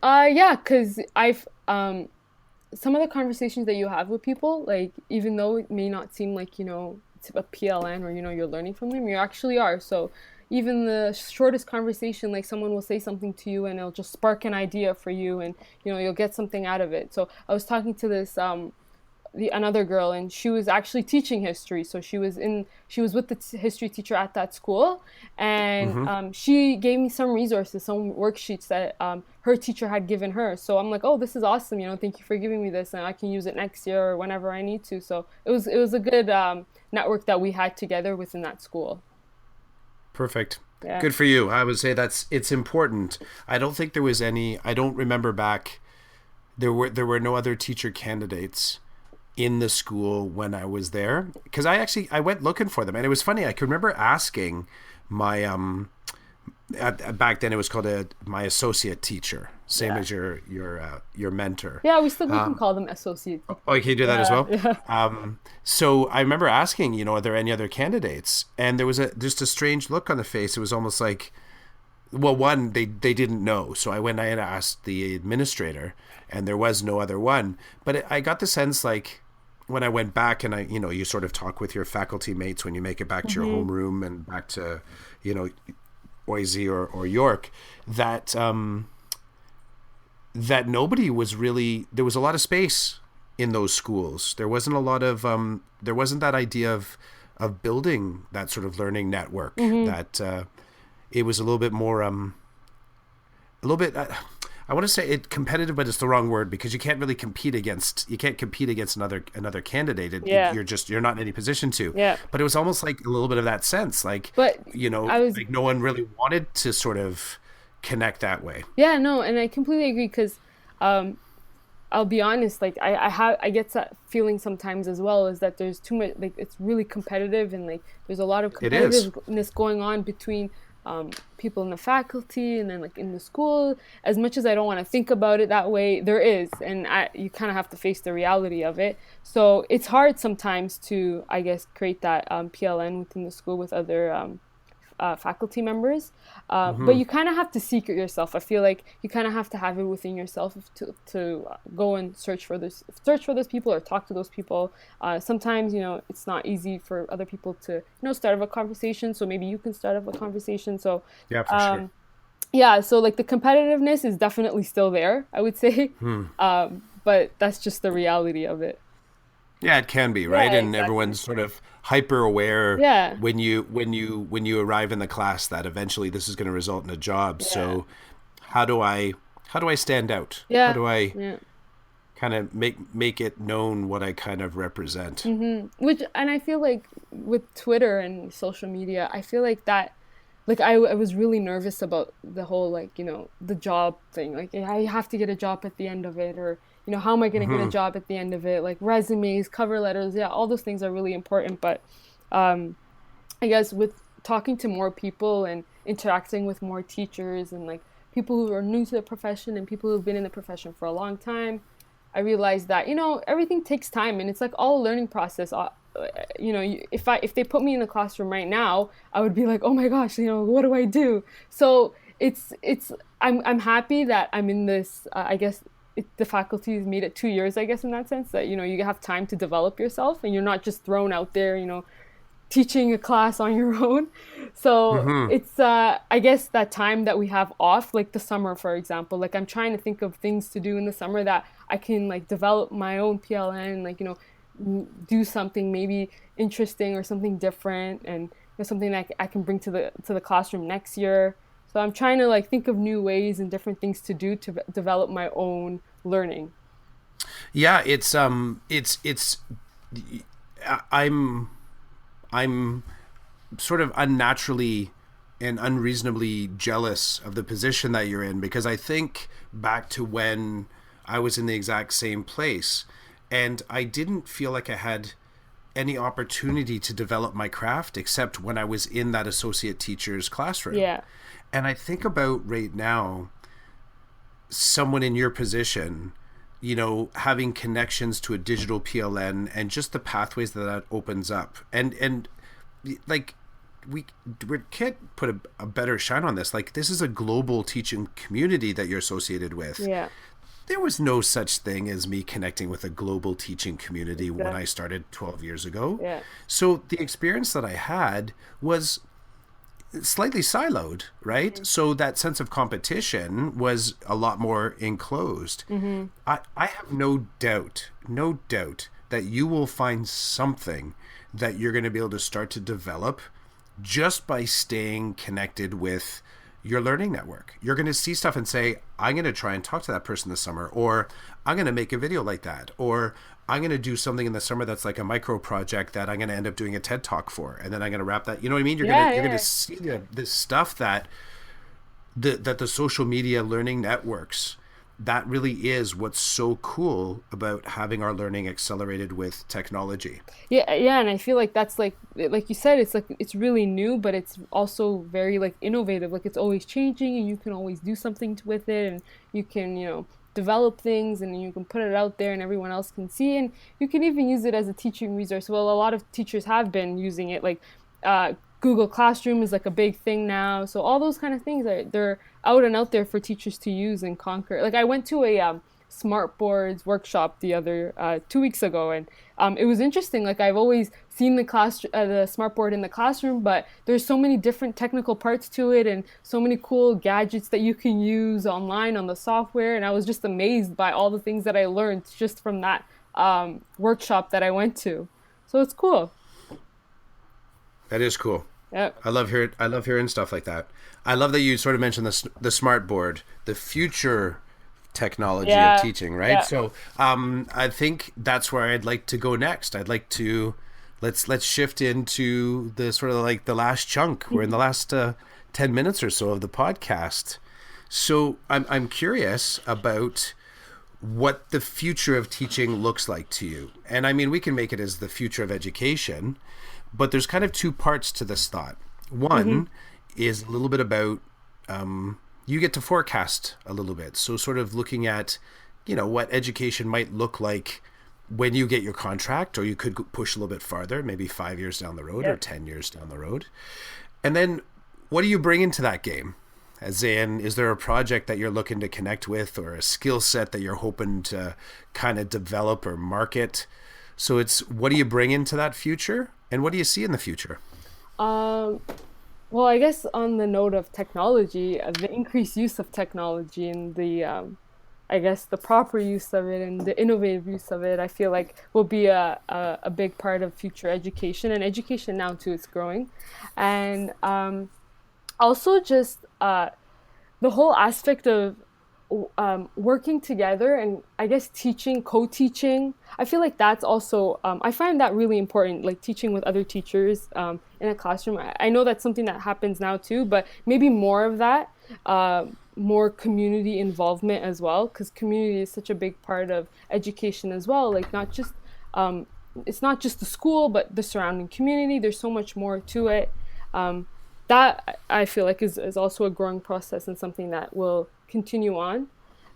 Yeah, because I've some of the conversations that you have with people, like even though it may not seem like it's a PLN or you're learning from them, you actually are. So even the shortest conversation, like someone will say something to you and it'll just spark an idea for you, and you'll get something out of it. So I was talking to this another girl, and she was actually teaching history, so she was with the history teacher at that school, and she gave me some resources, some worksheets that her teacher had given her. So I'm like, oh, this is awesome, thank you for giving me this, and I can use it next year or whenever I need to. So it was a good network that we had together within that school. Perfect. Yeah. Good for you. I would say it's important. I don't think there was any. I don't remember back. There were no other teacher candidates in the school when I was there, because I went looking for them, and it was funny. I could remember asking my back then it was called my associate teacher, same Yeah. as your mentor. Yeah, we can call them associate teachers. Oh, can you do that as Yeah. well? Yeah. So I remember asking, are there any other candidates? And there was just a strange look on the face. It was almost like, well, one, they didn't know. So I went and asked the administrator, and there was no other one. But I got the sense, like, when I went back, and you sort of talk with your faculty mates when you make it back to your homeroom and back to, Boise or York, that that nobody was really, there was a lot of space in those schools. There wasn't a lot of there wasn't that idea of building that sort of learning network. That it was a little bit more a little bit I want to say it competitive, but it's the wrong word, because you can't really compete against another candidate. Yeah. You're not in any position to. Yeah. But it was almost like a little bit of that sense, like, But I was like no one really wanted to sort of connect that way. Yeah, no, and I completely agree because I'll be honest, like I get that feeling sometimes as well, is that there's too much, like it's really competitive, and like there's a lot of It is. competitiveness going on between people in the faculty and then like in the school. As much as I don't want to think about it that way, there is, and you kind of have to face the reality of it. So it's hard sometimes to, I guess, create that PLN within the school with other faculty members, but you kind of have to seek it yourself. I feel like you kind of have to have it within yourself to go and search for those people or talk to those people. Sometimes it's not easy for other people to start up a conversation, so maybe you can start up a conversation. So Yeah, for sure. yeah, so like the competitiveness is definitely still there, I would say, but that's just the reality of it. Yeah, it can be, right? Yeah, And exactly. everyone's sort of hyper aware Yeah. when you arrive in the class that eventually this is going to result in a job. Yeah. So how do I stand out? How Yeah. do I Yeah. kind of make it known what I kind of represent? Which, and I feel like with Twitter and social media, I feel like that, like I was really nervous about the whole, like, the job thing. Like, I have to get a job at the end of it, or, how am I going to get a job at the end of it? Like resumes, cover letters, yeah, all those things are really important. But I guess with talking to more people and interacting with more teachers and like people who are new to the profession and people who've been in the profession for a long time, I realized that everything takes time, and it's like all a learning process. If they put me in the classroom right now, I would be like, oh my gosh, what do I do? So I'm happy that I'm in this. I guess the faculty has made it 2 years, I guess, in that sense that you have time to develop yourself and you're not just thrown out there, teaching a class on your own. So it's I guess that time that we have off, like the summer, for example, like I'm trying to think of things to do in the summer that I can like develop my own PLN, like do something maybe interesting or something different, and something that I can bring to the classroom next year. So I'm trying to like think of new ways and different things to do to develop my own learning. Yeah, it's I'm I'm sort of unnaturally and unreasonably jealous of the position that you're in, because I think back to when I was in the exact same place and I didn't feel like I had any opportunity to develop my craft except when I was in that associate teacher's classroom. Yeah. And I think about right now, someone in your position, having connections to a digital PLN and just the pathways that that opens up. And like, we can't put a better shine on this. Like, this is a global teaching community that you're associated with. Yeah. There was no such thing as me connecting with a global teaching community when Exactly. I started 12 years ago. Yeah. So the experience that I had was slightly siloed, right? So that sense of competition was a lot more enclosed. I have no doubt that you will find something that you're going to be able to start to develop just by staying connected with your learning network. You're going to see stuff and say, I'm going to try and talk to that person this summer, or I'm going to make a video like that, or I'm going to do something in the summer that's like a micro project that I'm going to end up doing a TED talk for, and then I'm going to wrap that. You know what I mean? Yeah. You're going to Yeah. see this stuff that the social media learning networks, that really is what's so cool about having our learning accelerated with technology. Yeah, yeah, and I feel like that's like you said, it's like it's really new, but it's also very like innovative. Like it's always changing, and you can always do something with it, and you can develop things, and you can put it out there, and everyone else can see, and you can even use it as a teaching resource. Well, a lot of teachers have been using it, like Google Classroom is like a big thing now. So all those kind of things they're out and out there for teachers to use and conquer. Like I went to a smart boards workshop the other 2 weeks ago, and it was interesting. Like I've always seen the smart board in the classroom, but there's so many different technical parts to it, and so many cool gadgets that you can use online on the software. And I was just amazed by all the things that I learned just from that workshop that I went to. So it's cool. That is cool. Yep. I love hearing stuff like that. I love that you sort of mentioned the smart board, the future technology of Yeah. teaching, right? Yeah. So I think that's where I'd like to go next. I'd like to let's shift into the sort of like the last chunk. We're in the last 10 minutes or so of the podcast. So I'm curious about what the future of teaching looks like to you. And I mean, we can make it as the future of education, but there's kind of two parts to this thought. One is a little bit about you get to forecast a little bit. So sort of looking at, what education might look like when you get your contract, or you could push a little bit farther, maybe 5 years down the road or Yep. 10 years down the road. And then what do you bring into that game? As in, is there a project that you're looking to connect with, or a skill set that you're hoping to kind of develop or market? So it's, what do you bring into that future, and what do you see in the future? Um, well, I guess on the note of technology, the increased use of technology and I guess the proper use of it and the innovative use of it, I feel like will be a big part of future education, and education now too is growing, and also just the whole aspect of working together, and I guess teaching, co-teaching. I feel like that's also, I find that really important, like teaching with other teachers in a classroom. I know that's something that happens now too, but maybe more of that, more community involvement as well, because community is such a big part of education as well. Like not just, it's not just the school, but the surrounding community. There's so much more to it. That I feel like is also a growing process and something that will continue on.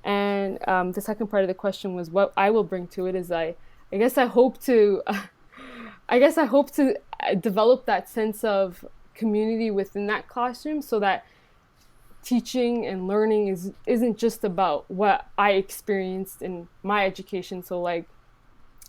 And the second part of the question was what I will bring to it is I guess I hope to I guess I hope to develop that sense of community within that classroom, so that teaching and learning isn't just about what I experienced in my education. So like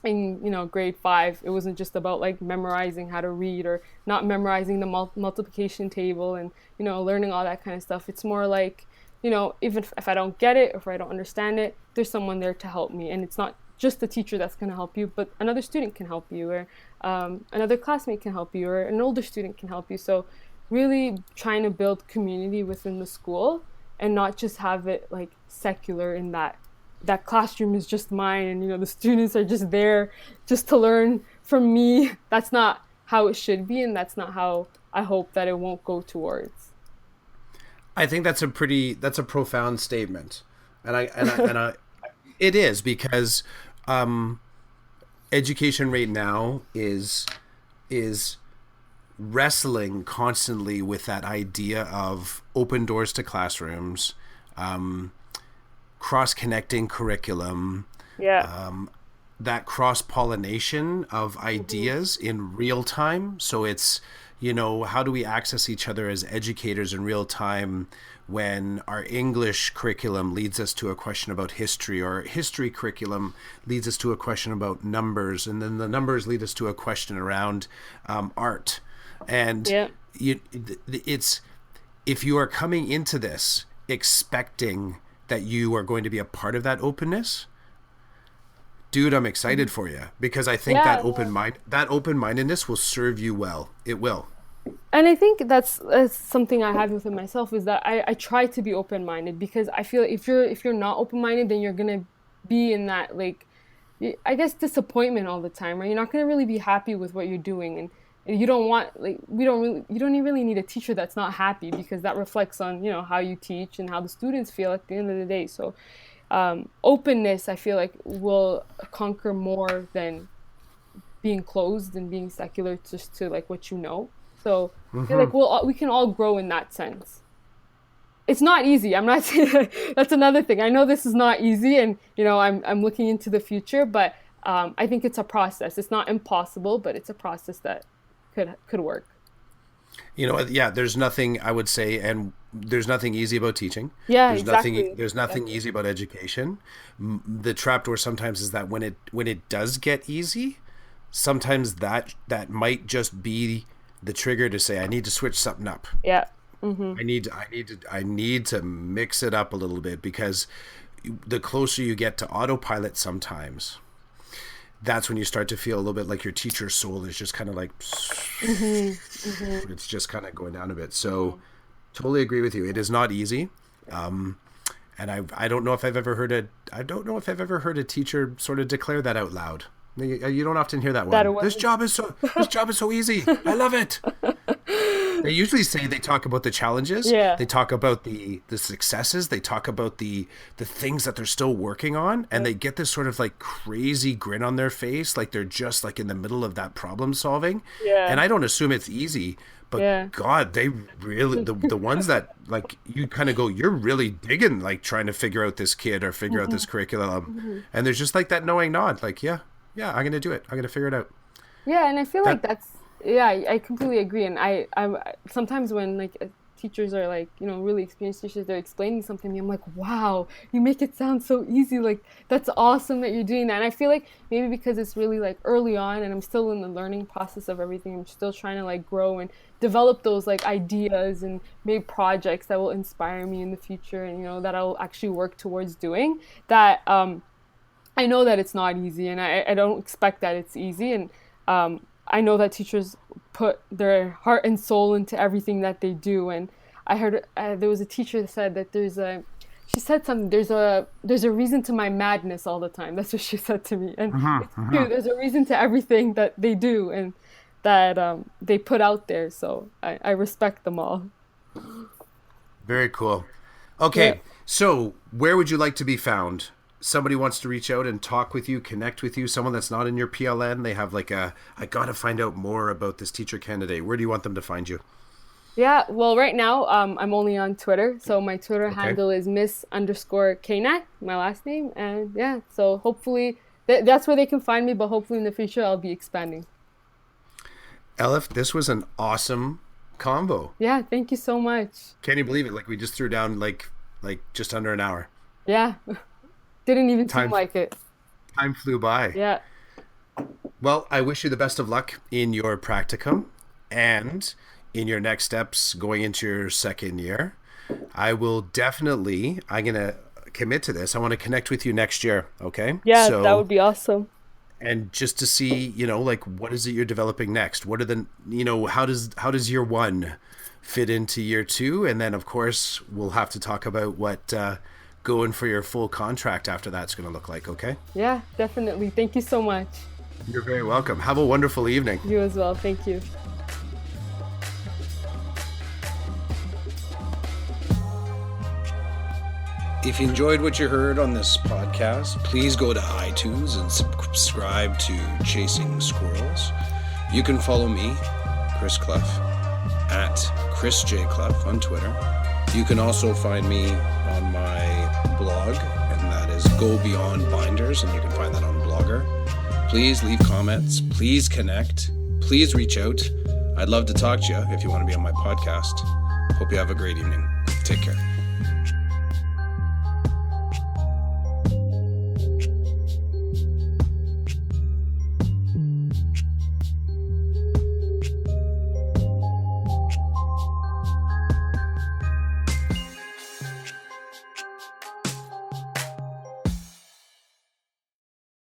in grade 5, it wasn't just about like memorizing how to read, or not memorizing the multiplication table, and learning all that kind of stuff. It's more like, even if I don't get it, or if I don't understand it, there's someone there to help me, and it's not just the teacher that's going to help you, but another student can help you, or another classmate can help you, or an older student can help you. So really trying to build community within the school, and not just have it like secular in that classroom is just mine, and the students are just there just to learn for me, that's not how it should be, and that's not how I hope that it won't go towards. I think that's a profound statement, and I it is because um, education right now is wrestling constantly with that idea of open doors to classrooms, um, cross connecting curriculum, Yeah. that cross pollination of ideas in real time. So it's, how do we access each other as educators in real time when our English curriculum leads us to a question about history, or history curriculum leads us to a question about numbers, and then the numbers lead us to a question around art. And Yeah. it's, if you are coming into this expecting that you are going to be a part of that openness, dude, I'm excited for you, because I think Yeah. that open-mindedness will serve you well. It will. And I think that's something I have within myself, is that I try to be open minded, because I feel if you're not open minded, then you're gonna be in that, like, I guess, disappointment all the time, right? You're not gonna really be happy with what you're doing, and you don't want, like, you don't really need a teacher that's not happy, because that reflects on, how you teach and how the students feel at the end of the day. So openness, I feel like, will conquer more than being closed and being secular just to, like, what you know. So I feel like we can all grow in that sense. It's not easy. I'm not saying that's another thing. I know this is not easy, and I'm looking into the future, but I think it's a process. It's not impossible, but it's a process that could work. Yeah, there's nothing, I would say, and there's nothing easy about teaching. Yeah, There's nothing exactly. there's nothing Exactly. easy about education. The trapdoor sometimes is that when it does get easy, sometimes that might just be the trigger to say, I need to switch something up. Yeah. Mhm. I need to mix it up a little bit, because the closer you get to autopilot sometimes, that's when you start to feel a little bit like your teacher's soul is just kind of like, Mhm. Mhm. it's just kind of going down a bit. So Mhm. totally agree with you. It is not easy. And I don't know if I've ever heard a teacher sort of declare that out loud. You don't often hear that That it one. This was. job is so this job is so easy. I love it. They usually say, they talk about the challenges, Yeah. they talk about the successes, they talk about the things that they're still working on, and Yeah. they get this sort of like crazy grin on their face, like they're just like in the middle of that problem solving. And Yeah. I don't assume it's easy, but Yeah. God, they really, the ones that, like, you kind of go, you're really digging, like, trying to figure out this kid or figure out Mhm. this curriculum, Mhm. and there's just like that knowing nod, like, yeah, yeah, I'm gonna do it. I'm gonna figure it out. Yeah, and I feel like That that's, yeah, I completely agree. And sometimes when, like, teachers are, like, really experienced teachers, they're explaining something to me, I'm like, wow, you make it sound so easy. Like, that's awesome that you're doing that. And I feel like maybe because it's really, like, early on, and I'm still in the learning process of everything. I'm still trying to, like, grow and develop those, like, ideas and maybe projects that will inspire me in the future, and that I'll actually work towards doing. That I know that it's not easy, and I don't expect that it's easy. And I know that teachers put their heart and soul into everything that they do. And I heard there was a teacher that said that she said something, there's a reason to my madness all the time. That's what she said to me. And it's true, there's a reason to everything that they do, and that they put out there. So I respect them all. very cool. Yeah. Okay, so where would you like to be found? Somebody wants to reach out and talk with you, connect with you, someone that's not in your PLN, they have like I gotta find out more about this teacher candidate. Where do you want them to find you? Yeah, well, right now, I'm only on Twitter, so my Twitter Okay. handle is Miss_Kaynak, my last name, and yeah, so hopefully that's where they can find me. But hopefully in the future, I'll be expanding. Elif, this was an awesome combo. Yeah, thank you so much. Can you believe it? Like, we just threw down like just under an hour. Yeah, didn't even seem Time like it. time flew by. Yeah, Well, I wish you the best of luck in your practicum and in your next steps going into your second year. I'm going to commit to this. I want to connect with you next year. Okay. yeah, that So, would be awesome. and just to see, like, what is it you're developing next? What are how does year one fit into year two? And then, of course, we'll have to talk about what going for your full contract after that's going to look like. Okay. Yeah, definitely. Thank you so much. You're very welcome. Have a wonderful evening. You as well. Thank you. If you enjoyed what you heard on this podcast, please go to iTunes and subscribe to Chasing Squirrels. You can follow me, Chris Clough, at Chris J. Clough on Twitter. You can also find me on my blog, and that is Go Beyond Binders, and you can find that on Blogger. Please leave comments. Please connect. Please reach out. I'd love to talk to you if you want to be on my podcast. Hope you have a great evening. Take care.